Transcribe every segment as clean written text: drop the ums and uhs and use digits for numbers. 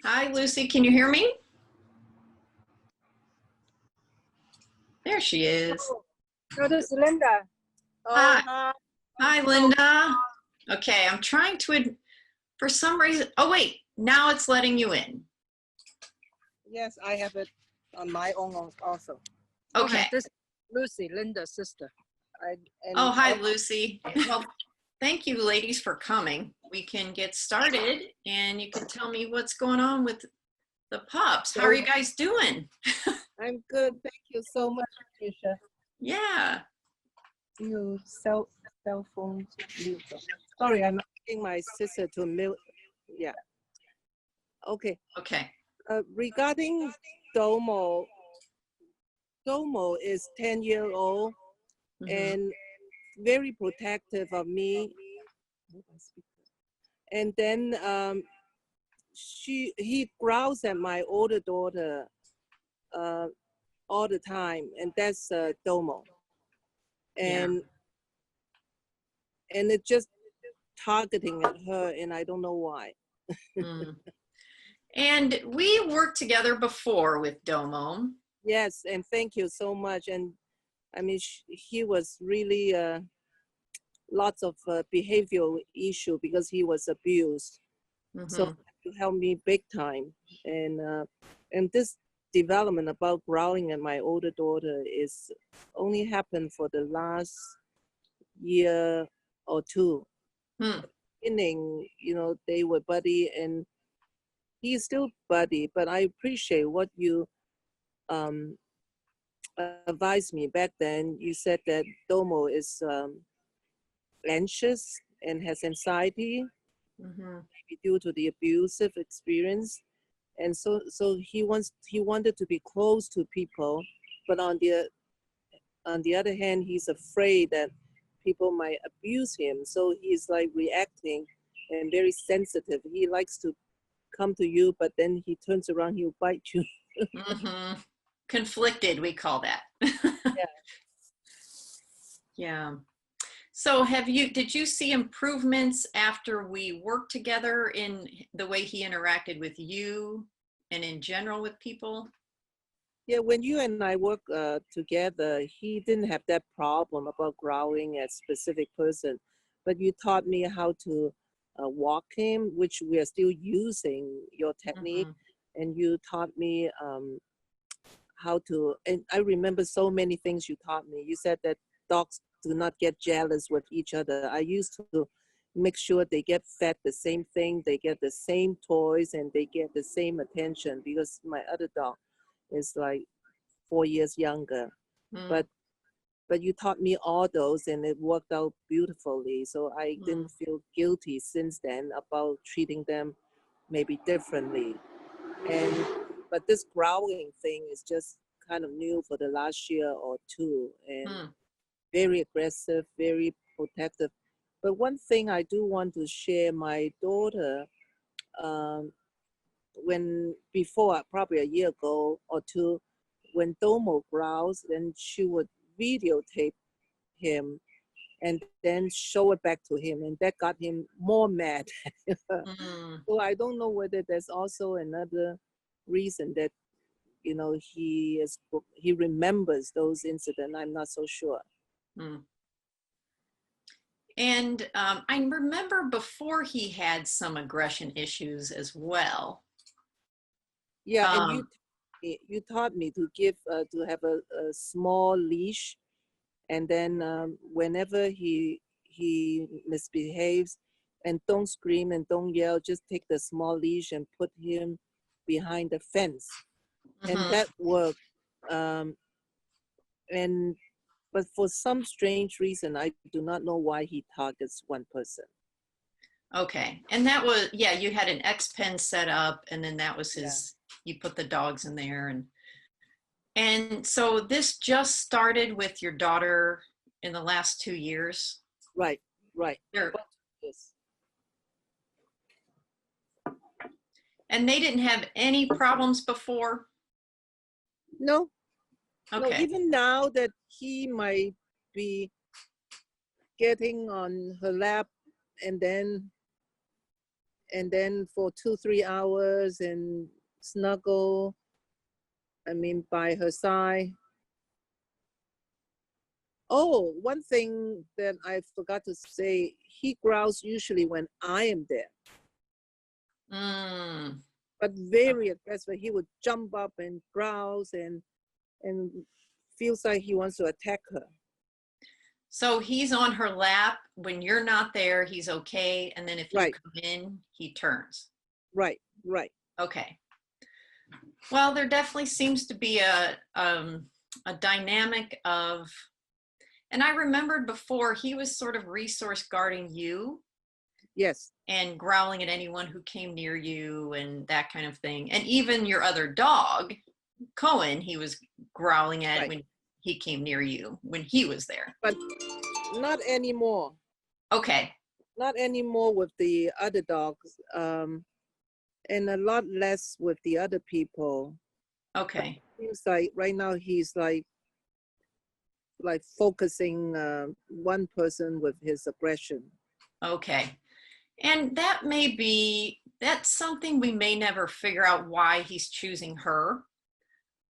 Hi, Lucy. Can you hear me? There she is. Oh, this is Linda. Oh, Hi. hi. Hi, Linda. Okay, I'm trying to, for some reason, oh wait, now it's letting you in. Yes, I have it on my own also. Okay. This is Lucy, Linda's sister. Oh, hi, Lucy. Well, thank you, ladies, for coming. We can get started and you can tell me what's going on with the pups. How are you guys doing? I'm good. Thank you so much, Tricia. Yeah. You cell phone. Sorry, I'm asking my sister to mute. Yeah. Okay. Okay. Regarding Domo, Domo is 10-year old and very protective of me. And then he growls at my older daughter all the time, and that's Domo. And it's just targeting at her, and I don't know why. And we worked together before with Domo. Yes, and thank you so much. And I mean, he was really lots of behavioral issue because he was abused. So you helped me big time. And this development about growling at my older daughter is only happened for the last year or two. Beginning, they were buddy, and he's still buddy, but I appreciate what you advised me back then. You said that Domo is anxious and has anxiety due to the abusive experience, and so he wanted to be close to people, but on the other hand, he's afraid that people might abuse him, so he's like reacting and very sensitive. He likes to come to you, but then he turns around, he'll bite you. Conflicted, we call that. Yeah. Yeah. So did you see improvements after we worked together in the way he interacted with you and in general with people? Yeah, when you and I work together, he didn't have that problem about growling at specific person, but you taught me how to walk him, which we are still using your technique, and you taught me how to, and I remember so many things you taught me. You said that dogs do not get jealous with each other. I used to make sure they get fed the same thing, they get the same toys, and they get the same attention, because my other dog is like 4 years younger. But you taught me all those, and it worked out beautifully. So I didn't feel guilty since then about treating them maybe differently. But this growling thing is just kind of new for the last year or two, and very aggressive, very protective. But one thing I do want to share, my daughter, when before, probably a year ago or two, when Domo growls, then she would videotape him and then show it back to him, and that got him more mad. So I don't know whether there's also another reason that he remembers those incidents. I'm not so sure. And I remember before he had some aggression issues as well. Yeah, and you taught me to give to have a small leash, and then whenever he misbehaves, and don't scream and don't yell, just take the small leash and put him behind the fence, and that worked. But for some strange reason, I do not know why he targets one person. Okay, and that was, you had an X pen set up, and then that was his. You put the dogs in there, and so this just started with your daughter in the last 2 years. Right. Yes. And they didn't have any problems before? No. Okay. No, even now that he might be getting on her lap, and then and then for 2-3 hours and snuggle, I mean, by her side. Oh, one thing that I forgot to say, he growls usually when I am there, Mm. but very aggressive. He would jump up and growls and feels like he wants to attack her. So he's on her lap when you're not there. He's okay, and then if you Right, come in, he turns. right, right. Okay. Well, there definitely seems to be a dynamic of, and I remembered before he was sort of resource guarding you Yes, and growling at anyone who came near you and that kind of thing. And even your other dog, Cohen, he was growling at right. when he came near you when he was there. But not anymore. Okay. Not anymore with the other dogs, and a lot less with the other people. Okay. Seems like right now he's like focusing one person with his aggression. Okay. And that may be, that's something we may never figure out why he's choosing her.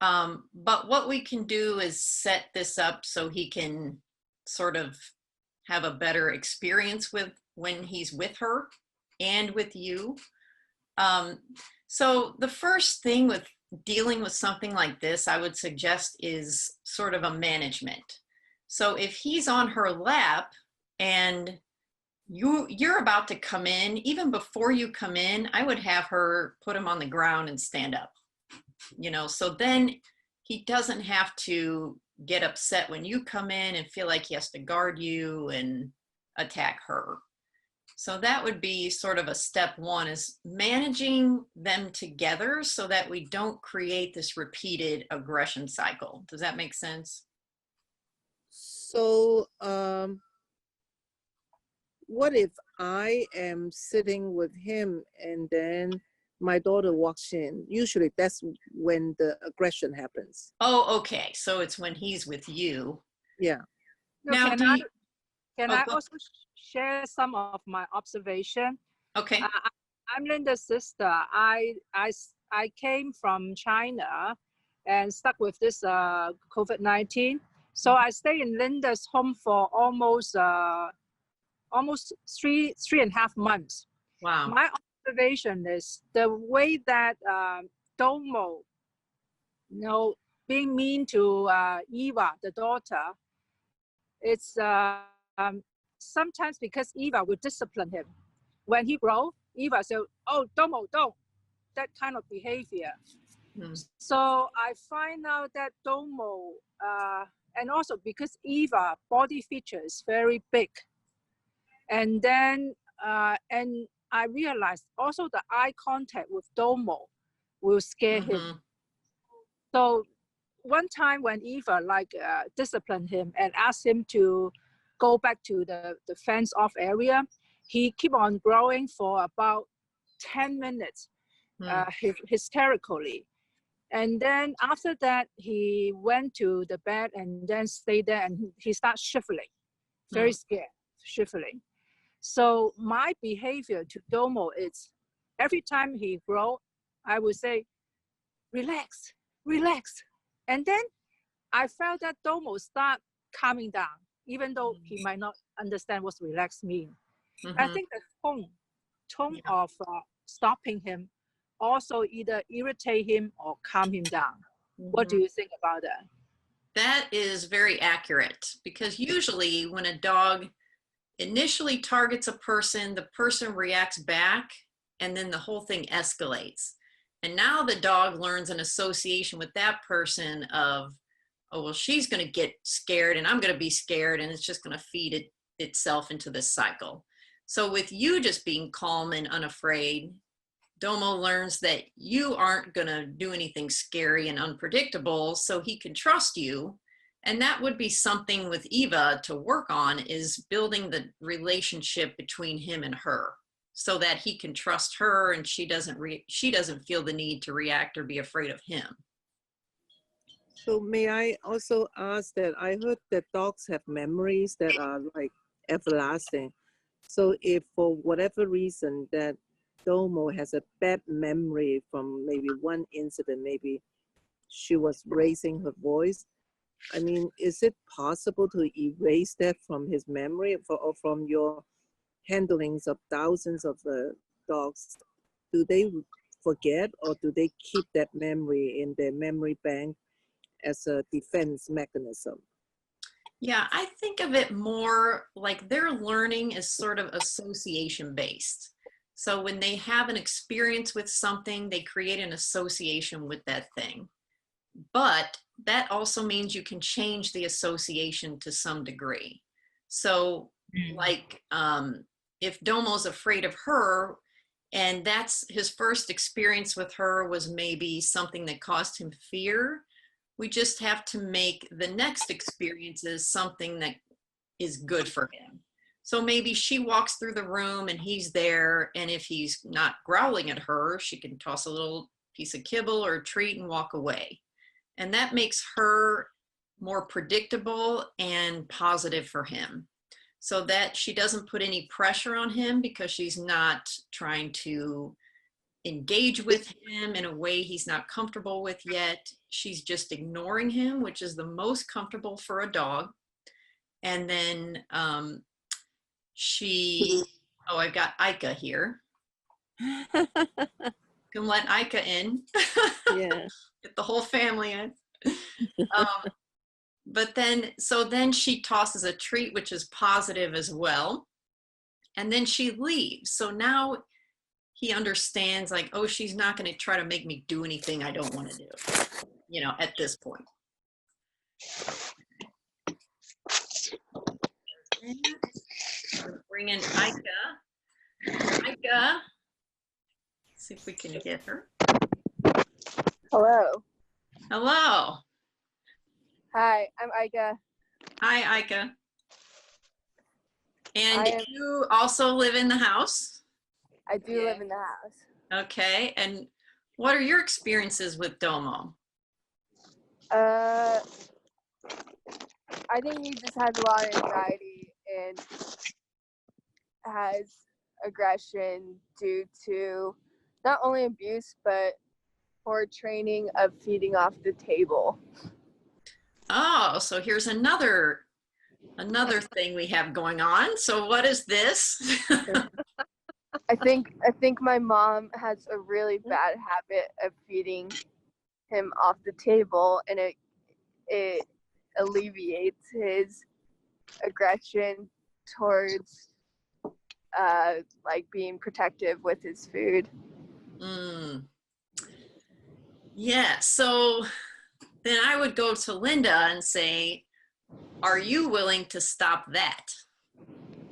But what we can do is set this up so he can sort of have a better experience with when he's with her and with you. So the first thing with dealing with something like this, I would suggest is sort of a management. So if he's on her lap and you're about to come in, even before you come in, I would have her put him on the ground and stand up, so then he doesn't have to get upset when you come in and feel like he has to guard you and attack her. So that would be sort of a step one, is managing them together so that we don't create this repeated aggression cycle. Does that make sense? So what if I am sitting with him and then my daughter walks in? Usually that's when the aggression happens. Oh, okay. So it's when he's with you. Yeah. No, Now, can do I you, can oh, I also share some of my observation? okay. I'm Linda's sister. I came from China and stuck with this COVID-19. So I stay in Linda's home for almost three and a half months. Wow. My observation is the way that Domo, being mean to Eva, the daughter, it's sometimes because Eva will discipline him. When he grow, Eva said, "Oh, Domo, don't." That kind of behavior. So I find out that Domo, and also because Eva body feature is very big, and then and I realized also the eye contact with Domo will scare him. So one time when Eva disciplined him and asked him to go back to the fence off area, he keep on growing for about 10 minutes, hysterically. And then after that, he went to the bed and then stayed there and he started shivering, very scared, shivering. So my behavior to Domo is every time he grow, I would say, relax, relax. And then I felt that Domo start calming down, even though he might not understand what relax mean. I think the tone of stopping him also either irritate him or calm him down. What do you think about that? That is very accurate, because usually when a dog initially targets a person, the person reacts back and then the whole thing escalates. And now the dog learns an association with that person of, oh, well, she's going to get scared and I'm going to be scared, and it's just going to feed itself into this cycle. So with you just being calm and unafraid, Domo learns that you aren't going to do anything scary and unpredictable, so he can trust you. And that would be something with Eva to work on, is building the relationship between him and her so that he can trust her and she doesn't feel the need to react or be afraid of him. So may I also ask that I heard that dogs have memories that are like everlasting. So if for whatever reason that Domo has a bad memory from maybe one incident, maybe she was raising her voice. I mean, is it possible to erase that from his memory or from your handlings of thousands of dogs? Do they forget, or do they keep that memory in their memory bank as a defense mechanism? Yeah, I think of it more like their learning is sort of association based. So when they have an experience with something, they create an association with that thing. But that also means you can change the association to some degree. So like if Domo's afraid of her, and that's his first experience with her was maybe something that caused him fear, we just have to make the next experiences something that is good for him. So maybe she walks through the room and he's there, and if he's not growling at her, she can toss a little piece of kibble or a treat and walk away. And that makes her more predictable and positive for him, so that she doesn't put any pressure on him because she's not trying to engage with him in a way he's not comfortable with yet. She's just ignoring him, which is the most comfortable for a dog. And then oh, I've got Ika here. Can let Ika in. Yeah. Get the whole family in. But then she tosses a treat, which is positive as well. And then she leaves. So now he understands, like, oh, she's not going to try to make me do anything I don't want to do, you know, at this point. Bring in Ika. Ika. See if we can get her. Hello. Hello. Hi, I'm Ika. Hi, Ika. And you also live in the house? I do live in the house. Okay. And what are your experiences with Domo? I think he just has a lot of anxiety and has aggression due to not only abuse, but poor training of feeding off the table. Oh, so here's another thing we have going on. So what is this? I think my mom has a really bad habit of feeding him off the table, and it alleviates his aggression towards like being protective with his food. Yeah, so then I would go to Linda and say, are you willing to stop that?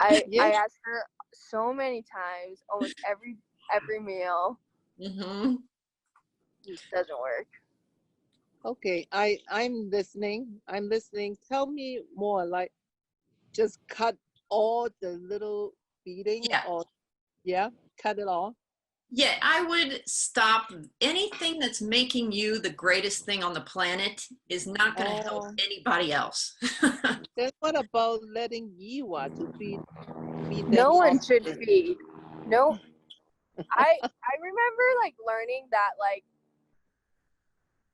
I asked her so many times, almost every meal. Mm-hmm. It doesn't work. Okay, I'm listening. Tell me more, like just cut all the little feeding, Yeah. or cut it all. Yeah, I would stop anything that's making you the greatest thing on the planet is not going to help anybody else. Then what about letting Yiwa to feed No them one off? should feed. No. I remember like learning that like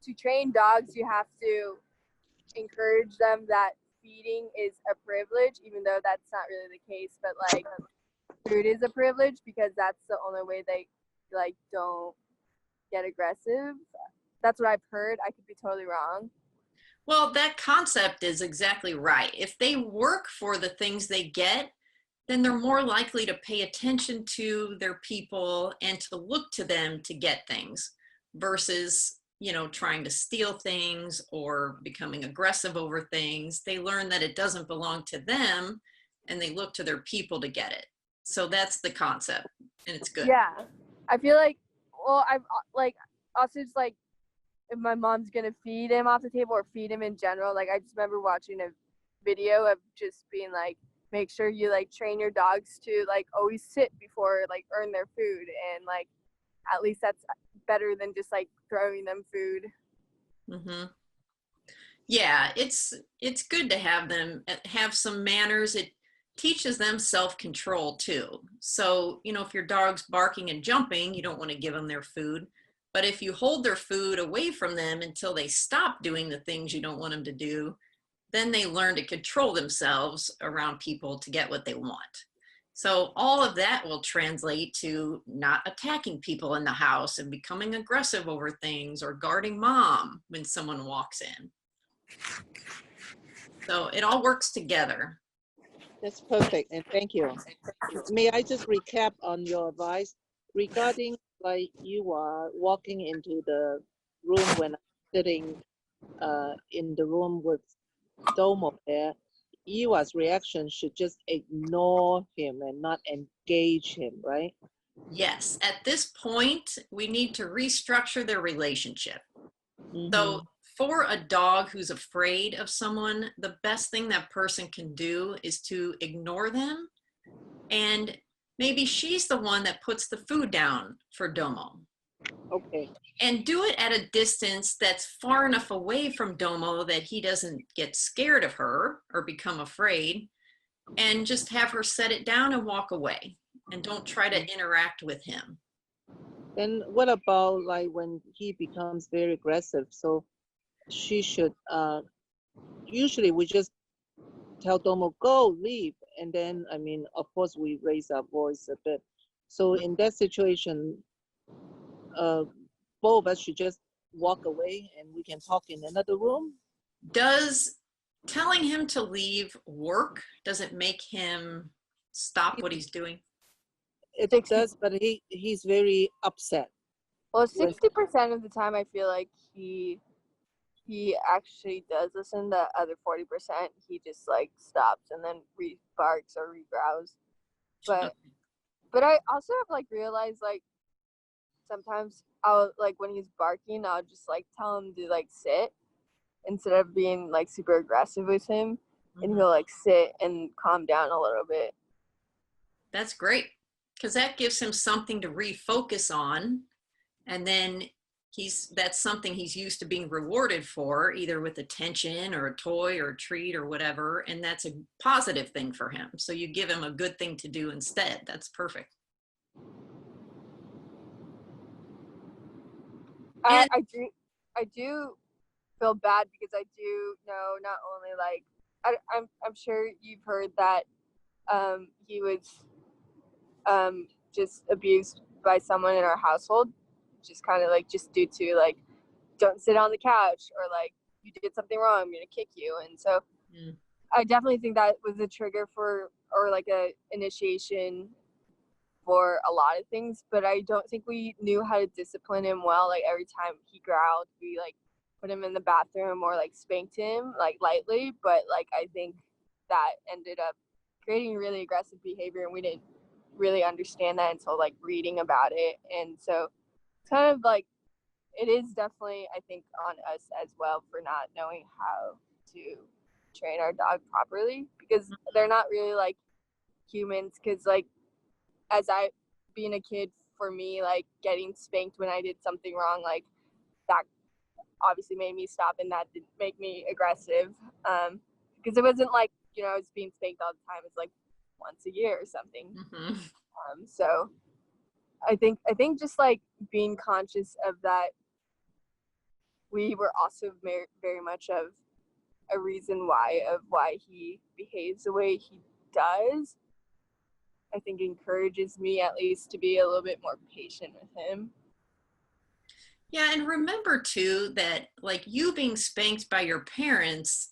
to train dogs you have to encourage them that feeding is a privilege, even though that's not really the case, but like food is a privilege because that's the only way they like don't get aggressive. That's what I've heard. I could be totally wrong. Well, that concept is exactly right. If they work for the things they get, then they're more likely to pay attention to their people and to look to them to get things versus, you know, trying to steal things or becoming aggressive over things. They learn that it doesn't belong to them and they look to their people to get it. So that's the concept, and it's good. Yeah. I feel like, well, I've like also just like if my mom's gonna feed him off the table or feed him in general, like I just remember watching a video of just being like, make sure you like train your dogs to like always sit before like earn their food, and like at least that's better than just like throwing them food. Mm-hmm. Yeah, it's good to have them have some manners. It teaches them self-control too. So, you know, if your dog's barking and jumping, you don't want to give them their food. But if you hold their food away from them until they stop doing the things you don't want them to do, then they learn to control themselves around people to get what they want. So all of that will translate to not attacking people in the house and becoming aggressive over things or guarding mom when someone walks in. So it all works together. That's perfect, and thank you. May I just recap on your advice regarding like you are walking into the room when I'm sitting in the room with Domo there, Ewa's reaction should just ignore him and not engage him, right? Yes, at this point, we need to restructure their relationship. Mhm. So for a dog who's afraid of someone, the best thing that person can do is to ignore them. And maybe she's the one that puts the food down for Domo. Okay. And do it at a distance that's far enough away from Domo that he doesn't get scared of her or become afraid. And just have her set it down and walk away. And don't try to interact with him. Then what about like when he becomes very aggressive? So she should usually we just tell Domo go leave, and then I mean of course we raise our voice a bit. So in that situation, both of us should just walk away and we can talk in another room. Does telling him to leave work? Does it make him stop what he's doing? It does, but he's very upset. Well, When- 60% of the time, I feel like he actually does listen. The other 40%, he just like stops and then barks or growls. But I also have like realized like sometimes I'll like when he's barking, I'll just like tell him to like sit instead of being like super aggressive with him, and he'll like sit and calm down a little bit. That's great, because that gives him something to refocus on, and then that's something he's used to being rewarded for, either with attention or a toy or a treat or whatever, and that's a positive thing for him. So you give him a good thing to do instead. That's perfect. I do feel bad because I do know not only like I'm sure you've heard that he was just abused by someone in our household, just kind of like just due to like don't sit on the couch or like you did something wrong, I'm gonna kick you. And so I definitely think that was a trigger for or like a initiation for a lot of things, but I don't think we knew how to discipline him well. Like every time he growled, we like put him in the bathroom or like spanked him like lightly, but like I think that ended up creating really aggressive behavior, and we didn't really understand that until like reading about it. And so it's kind of like it is definitely I think on us as well for not knowing how to train our dog properly, because they're not really like humans. Because like as I being a kid, for me, like getting spanked when I did something wrong, like that obviously made me stop, and that didn't make me aggressive, because it wasn't like, you know, I was being spanked all the time. It's like once a year or something. So I think just like being conscious of that, we were also very much of a reason why he behaves the way he does, I think encourages me at least to be a little bit more patient with him. Yeah, and remember too that like you being spanked by your parents,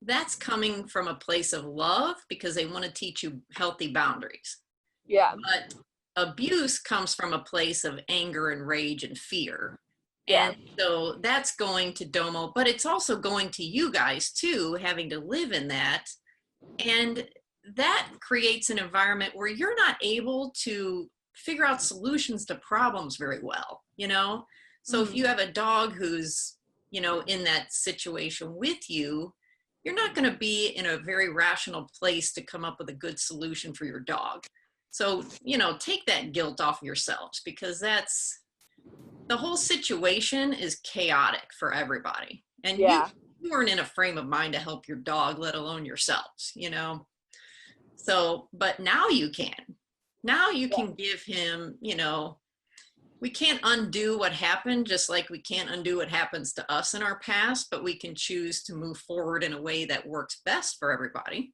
that's coming from a place of love because they want to teach you healthy boundaries. Yeah. But abuse comes from a place of anger and rage and fear. Yeah. And so that's going to Domo, but it's also going to you guys too, having to live in that. And that creates an environment where you're not able to figure out solutions to problems very well, you know? So if you have a dog who's, you know, in that situation with you, you're not going to be in a very rational place to come up with a good solution for your dog. So, you know, take that guilt off yourselves, because that's, the whole situation is chaotic for everybody. And you weren't in a frame of mind to help your dog, let alone yourselves, you know? So, but now you can. Now you can give him, you know, we can't undo what happened, just like we can't undo what happens to us in our past, but we can choose to move forward in a way that works best for everybody.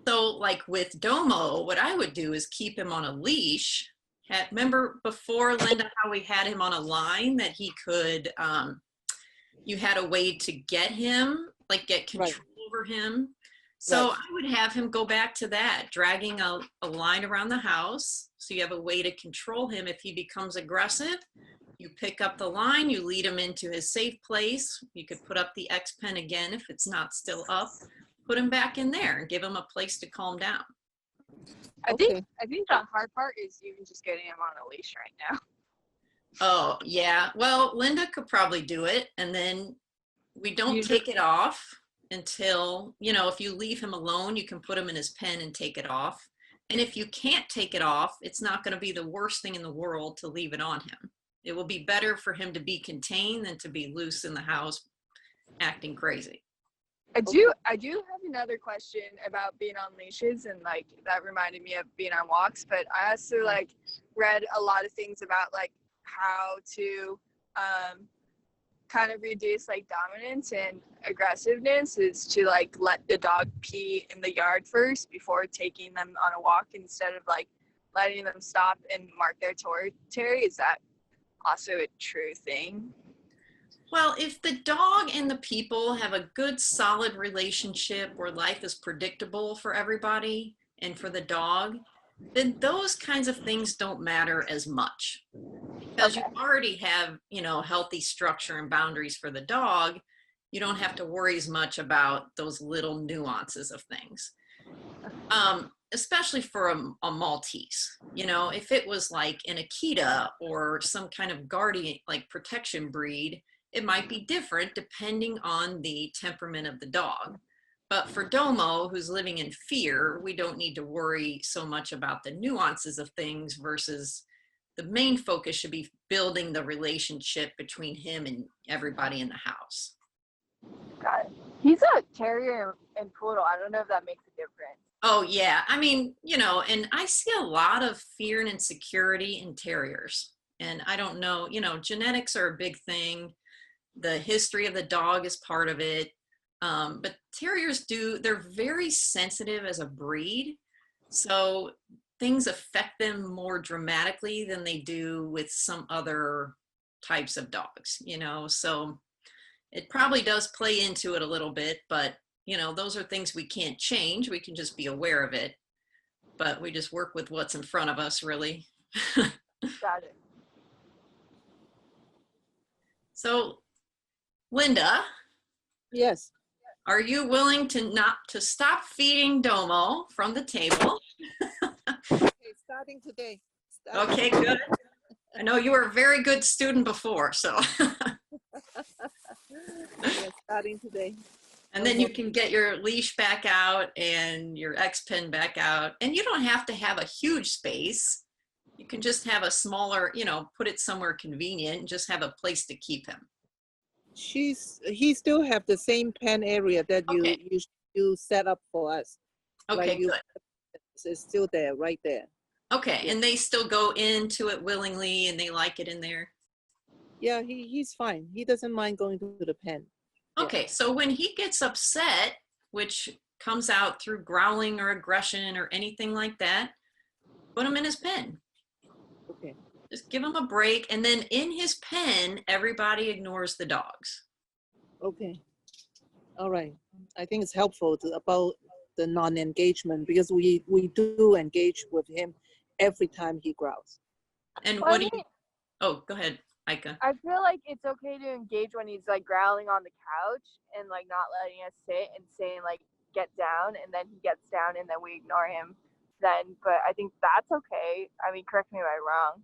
So like with Domo, what I would do is keep him on a leash. Remember before, Linda, how we had him on a line that he could, you had a way to get him, like get control over him. So I would have him go back to that, dragging a line around the house. So you have a way to control him. If he becomes aggressive, you pick up the line, you lead him into his safe place. You could put up the X pen again if it's not still up, put him back in there and give him a place to calm down. I think the hard part is even just getting him on a leash right now. Oh, yeah. Well, Linda could probably do it. And then we don't take it off until, you know, if you leave him alone, you can put him in his pen and take it off. And if you can't take it off, it's not going to be the worst thing in the world to leave it on him. It will be better for him to be contained than to be loose in the house acting crazy. I do have another question about being on leashes, and like that reminded me of being on walks, but I also like read a lot of things about like how to kind of reduce like dominance and aggressiveness is to like let the dog pee in the yard first before taking them on a walk instead of like letting them stop and mark their territory. Is that also a true thing? Well, if the dog and the people have a good, solid relationship where life is predictable for everybody and for the dog, then those kinds of things don't matter as much. Because you already have, you know, healthy structure and boundaries for the dog, you don't have to worry as much about those little nuances of things. Especially for a Maltese, you know, if it was like an Akita or some kind of guardian, like protection breed, it might be different depending on the temperament of the dog. But for Domo, who's living in fear, we don't need to worry so much about the nuances of things versus the main focus should be building the relationship between him and everybody in the house. Got it. He's a terrier and poodle. I don't know if that makes a difference. Oh, yeah. I mean, you know, and I see a lot of fear and insecurity in terriers. And I don't know, you know, genetics are a big thing. The history of the dog is part of it. But terriers they're very sensitive as a breed. So things affect them more dramatically than they do with some other types of dogs, you know, so it probably does play into it a little bit, but you know, those are things we can't change. We can just be aware of it, but we just work with what's in front of us, really. Got it. So, Linda. Yes. Are you willing to stop feeding Domo from the table? Okay, starting today. Okay, good. I know you were a very good student before, so. Yeah, starting today. And then you can get your leash back out and your X pen back out. And you don't have to have a huge space. You can just have a smaller, you know, put it somewhere convenient and just have a place to keep him. He still have the same pen area that you set up for us. Okay, good. It's still there, right there. Okay, and they still go into it willingly and they like it in there? Yeah, he's fine. He doesn't mind going to the pen. Okay, yeah. So when he gets upset, which comes out through growling or aggression or anything like that, put him in his pen. Okay. Just give him a break. And then in his pen, everybody ignores the dogs. Okay. All right. I think it's helpful about the non-engagement because we do engage with him every time he growls. And what do you, oh, go ahead, Ika. I feel like it's okay to engage when he's like growling on the couch and like not letting us sit and saying like, get down, and then he gets down and then we ignore him then. But I think that's okay. I mean, correct me if I'm wrong.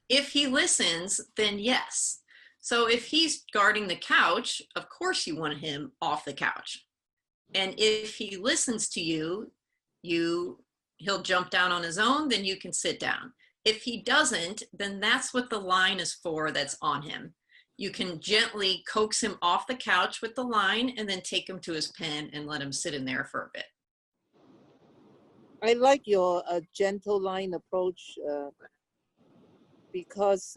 If he listens, then yes. So if he's guarding the couch, of course you want him off the couch. And if he listens to you, he'll jump down on his own, then you can sit down. If he doesn't, then that's what the line is for that's on him. You can gently coax him off the couch with the line and then take him to his pen and let him sit in there for a bit. I like your gentle line approach because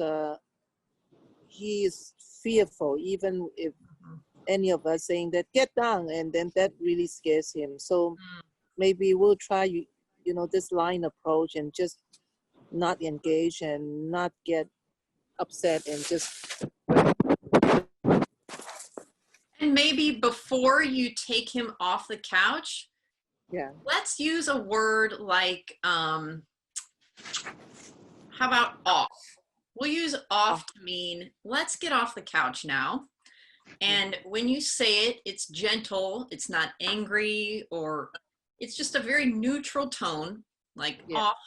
he is fearful, even if any of us saying that get down, and then that really scares him. So maybe we'll try, this line approach and just not engage and not get upset and just, And maybe before you take him off the couch, yeah. let's use a word like, how about off? We'll use off to mean, let's get off the couch now. And when you say it, it's gentle, it's not angry, or it's just a very neutral tone, like off.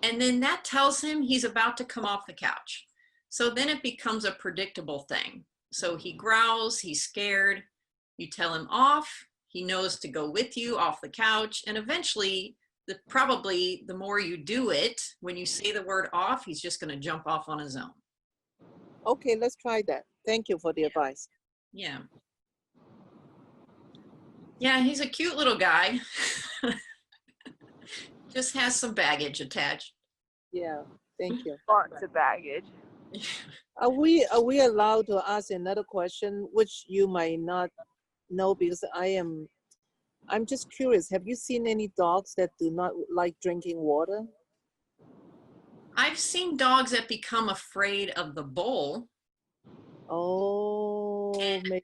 And then that tells him he's about to come off the couch. So then it becomes a predictable thing. So he growls, he's scared, you tell him off, he knows to go with you off the couch, and eventually, probably the more you do it, when you say the word off, he's just going to jump off on his own. Okay, let's try that. Thank you for the advice. Yeah. Yeah, he's a cute little guy. Just has some baggage attached. Yeah, thank you. Lots of baggage. Are we allowed to ask another question, which you might not know, because I'm just curious. Have you seen any dogs that do not like drinking water? I've seen dogs that become afraid of the bowl. Oh, maybe.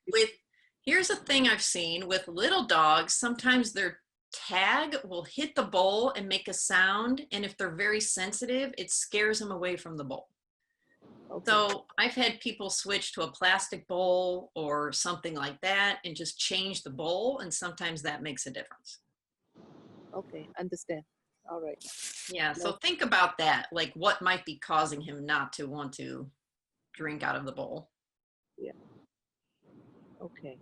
Here's a thing I've seen with little dogs. Sometimes their tag will hit the bowl and make a sound. And if they're very sensitive, it scares them away from the bowl. Okay. So I've had people switch to a plastic bowl or something like that and just change the bowl. And sometimes that makes a difference. Okay, understand. All right. Yeah, so think about that. Like what might be causing him not to want to drink out of the bowl? Yeah. Okay.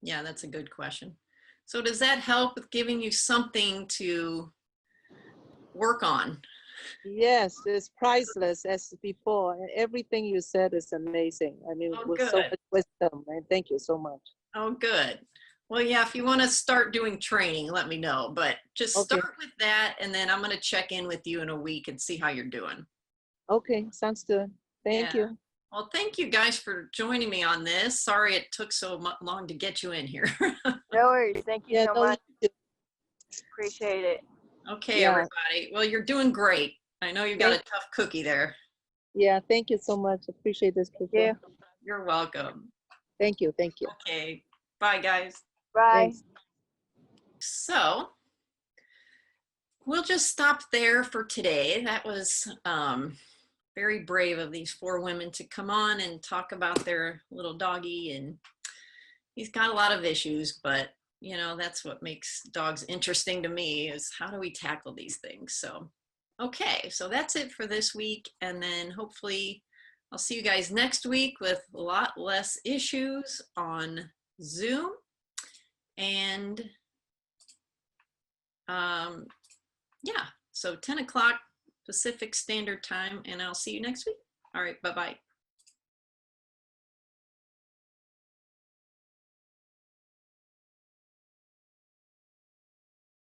Yeah, that's a good question. So does that help with giving you something to work on? Yes, it's priceless as before. And everything you said is amazing. I mean, with so much wisdom. And thank you so much. Oh, good. Well, yeah, if you want to start doing training, let me know. But just start with that, and then I'm going to check in with you in a week and see how you're doing. Okay, sounds good. Thank you. Well, thank you guys for joining me on this. Sorry it took so long to get you in here. No worries. Thank you so much. Appreciate it. Okay, everybody. Well, you're doing great. I know you got a tough cookie there. Yeah, thank you so much. Appreciate this. Yeah. You're welcome. Thank you. Thank you. Okay. Bye, guys. Bye. Thanks. So we'll just stop there for today. That was very brave of these 4 women to come on and talk about their little doggy. And he's got a lot of issues, but you know, that's what makes dogs interesting to me, is how do we tackle these things? So, okay, so that's it for this week. And then hopefully I'll see you guys next week with a lot less issues on Zoom. And yeah, so 10 o'clock Pacific Standard Time, and I'll see you next week. All right, bye-bye.